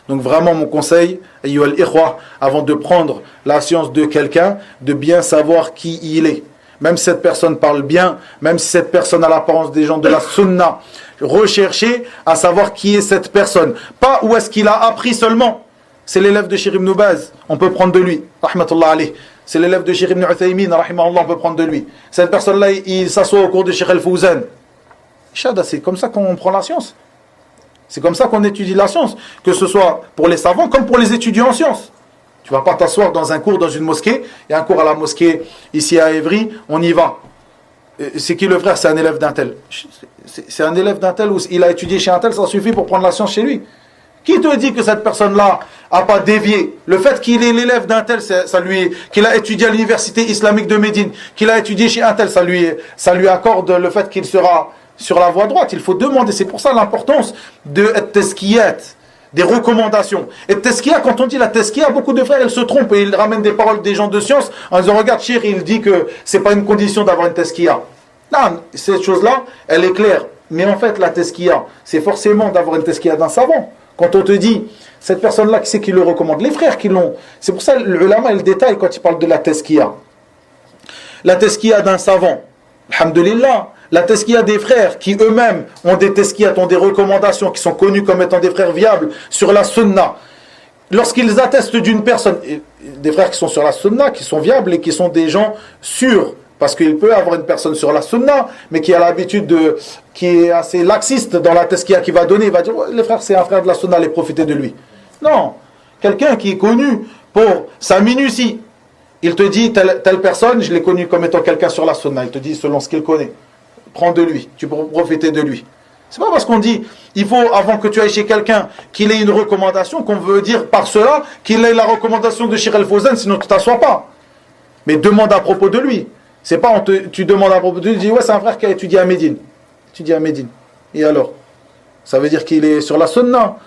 Donc vraiment mon conseil, ayyuhal ikhwa, avant de prendre la science de quelqu'un, de bien savoir qui il est. Même si cette personne parle bien, même si cette personne a l'apparence des gens de la sunna, recherchez à savoir qui est cette personne. Pas où est-ce qu'il a appris seulement. C'est l'élève de Cheikh Ibn Baz, on peut prendre de lui, rahmatullah alayh. C'est l'élève de Cheikh Ibn Uthaymin, rahimahullah, on peut prendre de lui. Cette personne-là, il s'assoit au cours de Cheikh Al-Fawzan. C'est comme ça qu'on prend la science. C'est comme ça qu'on étudie la science. Que ce soit pour les savants comme pour les étudiants en sciences. Tu ne vas pas t'asseoir dans un cours dans une mosquée. Il y a un cours à la mosquée ici à Évry, on y va. C'est qui le frère? C'est un élève d'un tel. C'est un élève d'un tel où il a étudié chez un tel, ça suffit pour prendre la science chez lui. Qui te dit que cette personne-là n'a pas dévié? Le fait qu'il est l'élève d'un tel, qu'il a étudié à l'université islamique de Médine, qu'il a étudié chez un tel, ça lui accorde le fait qu'il sera sur la voie droite. Il faut demander. C'est pour ça l'importance de tazkiyat, des recommandations. Et tazkiya, quand on dit la tazkiya, beaucoup de frères ils se trompent et ils ramènent des paroles des gens de science en disant regarde, Cheikh, il dit que c'est pas une condition d'avoir une tazkiya. Non, cette chose-là, elle est claire. Mais en fait, la tazkiya, c'est forcément d'avoir une tazkiya d'un savant. Quand on te dit, cette personne-là, qui c'est qui le recommande? Les frères qui l'ont. C'est pour ça l'ulama, il détaille quand il parle de la tazkiya. La tazkiya d'un savant. Alhamdulillah. La tazkiya des frères qui eux-mêmes ont des tazkiyat, ont des recommandations, qui sont connus comme étant des frères viables sur la sunna. Lorsqu'ils attestent d'une personne, des frères qui sont sur la sunna, qui sont viables et qui sont des gens sûrs, parce qu'il peut avoir une personne sur la sunna, mais qui a l'habitude qui est assez laxiste dans la tazkiya qu'il va donner, il va dire, les frères c'est un frère de la sunna, allez profiter de lui. Non, quelqu'un qui est connu pour sa minutie, il te dit, telle personne, je l'ai connu comme étant quelqu'un sur la sunna, il te dit selon ce qu'il connaît. Prends de lui, tu peux profiter de lui. C'est pas parce qu'on dit, il faut, avant que tu ailles chez quelqu'un, qu'il ait une recommandation, qu'on veut dire par cela qu'il ait la recommandation de Cheikh Al-Fawzan, sinon tu ne t'assois pas. Mais demande à propos de lui. C'est pas, tu demandes à propos de lui, tu dis, ouais, c'est un frère qui a étudié à Médine. Étudié à Médine. Et alors? Ça veut dire qu'il est sur la sunna.